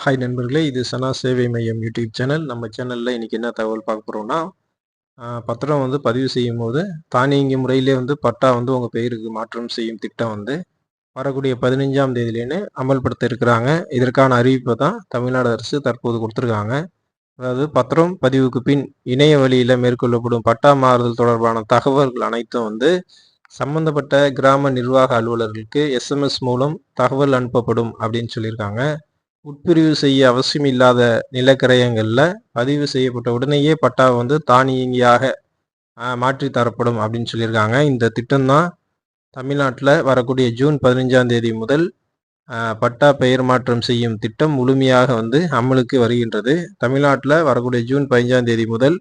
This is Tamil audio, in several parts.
ஹாய் நண்பர்களே, இது சனா சேவை மையம் யூடியூப் சேனல். நம்ம சேனலில் இன்றைக்கி என்ன தகவல் பார்க்க போகிறோம்னா, பத்திரம் பதிவு செய்யும்போது தானியங்கி முறையிலே பட்டா உங்கள் பெயருக்கு மாற்றம் செய்யும் திட்டம் வரக்கூடிய 15ஆம் தேதியிலேன்னு அமல்படுத்த இருக்கிறாங்க. இதற்கான அறிவிப்பை தான் தமிழ்நாடு அரசு தற்போது கொடுத்துருக்காங்க. அதாவது பத்திரம் பதிவுக்கு பின் இணைய வழியில் மேற்கொள்ளப்படும் பட்டா மாறுதல் தொடர்பான தகவல்கள் அனைத்தும் சம்பந்தப்பட்ட கிராம நிர்வாக அலுவலர்களுக்கு எஸ்எம்எஸ் மூலம் தகவல் அனுப்பப்படும் அப்படின்னு சொல்லியிருக்காங்க. உட்பிரிவு செய்ய அவசியம் இல்லாத நிலக்கிரயங்களில் பதிவு செய்யப்பட்ட உடனேயே பட்டா தானியங்கியாக மாற்றி தரப்படும் அப்படின்னு சொல்லியிருக்காங்க. இந்த திட்டம் தான் தமிழ்நாட்டில் வரக்கூடிய ஜூன் 15ஆம் தேதி முதல் பட்டா பெயர் மாற்றம் செய்யும் திட்டம் முழுமையாக அமலுக்கு வருகின்றது. தமிழ்நாட்டில் வரக்கூடிய ஜூன் 15ஆம் தேதி முதல்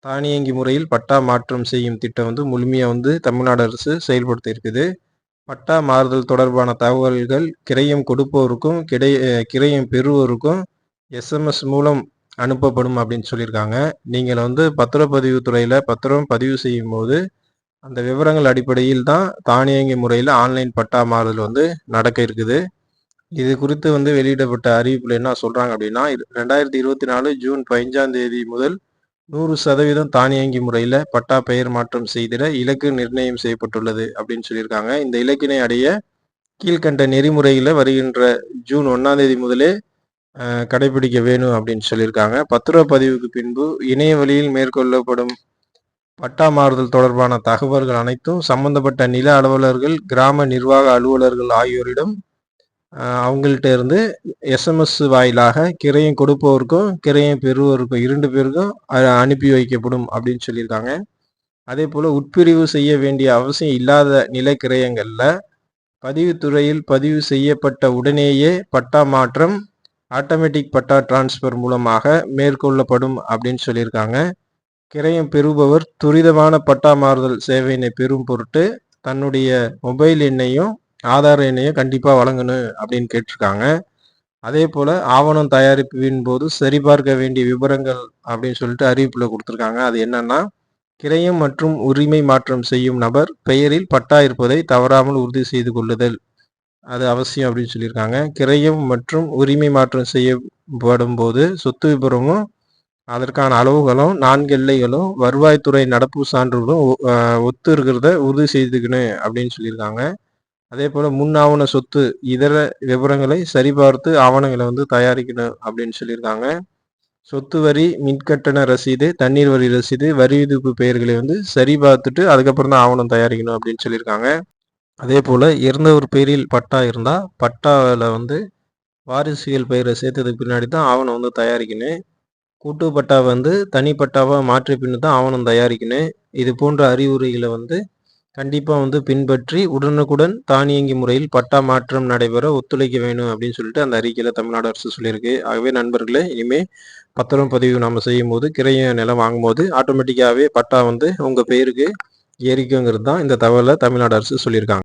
தானியங்கி முறையில் பட்டா மாற்றம் செய்யும் திட்டம் முழுமையாக தமிழ்நாடு அரசு செயல்படுத்தி இருக்குது. பட்டா மாறுதல் தொடர்பான தகவல்கள் கிரயம் கொடுப்பவருக்கும் கிரயம் பெறுவோருக்கும் எஸ்எம்எஸ் மூலம் அனுப்பப்படும் அப்படின்னு சொல்லியிருக்காங்க. நீங்கள் பத்திரப்பதிவு துறையில் பத்திரம் பதிவு செய்யும் போது அந்த விவரங்கள் அடிப்படையில் தான் தானியங்கி முறையில் ஆன்லைன் பட்டா மாறுதல் நடக்க இருக்குது. இது குறித்து வெளியிடப்பட்ட அறிவிப்பில் என்ன சொல்கிறாங்க அப்படின்னா, 2024 ஜூன் 15ஆம் தேதி முதல் 100% தானியங்கி முறையில் பட்டா பெயர் மாற்றம் செய்திட இலக்கு நிர்ணயம் செய்யப்பட்டுள்ளது அப்படின்னு சொல்லியிருக்காங்க. இந்த இலக்கினை அடைய கீழ்கண்ட நெறிமுறைகளை வருகின்ற ஜூன் 1ஆம் தேதி முதலே கடைபிடிக்க வேணும் அப்படின்னு சொல்லியிருக்காங்க. பத்திரப்பதிவுக்கு பின்பு இணைய வழியில் மேற்கொள்ளப்படும் பட்டா மாறுதல் தொடர்பான தகவல்கள் அனைத்தும் சம்பந்தப்பட்ட நில அலுவலர்கள், கிராம நிர்வாக அலுவலர்கள் ஆகியோரிடம் அவங்கள்ட்ட இருந்து எஸ்எம்எஸ் வாயிலாக கிரயம் கொடுப்பவருக்கும் கிரயம் பெறுவோருக்கும் 2 பேருக்கும் அனுப்பி வைக்கப்படும் அப்படின்னு சொல்லியிருக்காங்க. அதே போல் உட்பிரிவு செய்ய வேண்டிய அவசியம் இல்லாத நில கிரயங்களில் பதிவுத்துறையில் பதிவு செய்யப்பட்ட உடனேயே பட்டா மாற்றம் ஆட்டோமேட்டிக் பட்டா டிரான்ஸ்ஃபர் மூலமாக மேற்கொள்ளப்படும் அப்படின்னு சொல்லியிருக்காங்க. கிரயம் பெறுபவர் துரிதமான பட்டா மாறுதல் சேவையினை பெறும் பொருட்டு தன்னுடைய மொபைல் எண்ணையும் ஆதார் எண்ணையும் கண்டிப்பாக வழங்கணும் அப்படின்னு கேட்டிருக்காங்க. அதே போல் ஆவணம் தயாரிப்பின் போது சரிபார்க்க வேண்டிய விவரங்கள் அப்படின்னு சொல்லிட்டு அறிவிப்பில் கொடுத்துருக்காங்க. அது என்னன்னா, கிரயம் மற்றும் உரிமை மாற்றம் செய்யும் நபர் பெயரில் பட்டா இருப்பதை தவறாமல் உறுதி செய்து கொள்ளுதல் அது அவசியம் அப்படின்னு சொல்லியிருக்காங்க. கிரயம் மற்றும் உரிமை மாற்றம் செய்யப்படும் போது சொத்து விபரமும் அதற்கான அளவுகளும் 4 எல்லைகளும் வருவாய்த்துறை நடப்பு சான்றுகளும் ஒத்து இருக்கிறத உறுதி செய்துக்கணும் அப்படின்னு சொல்லியிருக்காங்க. அதே போல் முன் ஆவண சொத்து இதர விவரங்களை சரிபார்த்து ஆவணங்களை தயாரிக்கணும் அப்படின்னு சொல்லியிருக்காங்க. சொத்து வரி, மின்கட்டண ரசீது, தண்ணீர் வரி ரசீது, வரி விதிப்பு பெயர்களை சரி பார்த்துட்டு அதுக்கப்புறம் தான் ஆவணம் தயாரிக்கணும் அப்படின்னு சொல்லியிருக்காங்க. அதே போல் இறந்தவர் பேரில் பட்டா இருந்தால் பட்டாவில் வாரிசுகள் பெயரை சேர்த்ததுக்கு பின்னாடி தான் ஆவணம் தயாரிக்கணும். கூட்டு பட்டா தனிப்பட்டாவாக மாற்றிய பின்னு தான் ஆவணம் தயாரிக்கணும். இது போன்ற அறிவுரைகளை கண்டிப்பாக பின்பற்றி உடனுக்குடன் தானியங்கி முறையில் பட்டா மாற்றம் நடைபெற ஒத்துழைக்க வேணும் அப்படின்னு சொல்லிட்டு அந்த அறிக்கையில் தமிழ்நாடு அரசு சொல்லியிருக்கு. ஆகவே நண்பர்களே, இனிமேல் பத்திரம் பதிவு நம்ம செய்யும் போது கிரைய நிலம் வாங்கும்போது ஆட்டோமேட்டிக்காகவே பட்டா உங்கள் பெயருக்கு ஏறிக்குங்கிறது தான் இந்த தகவலை தமிழ்நாடு அரசு சொல்லியிருக்காங்க.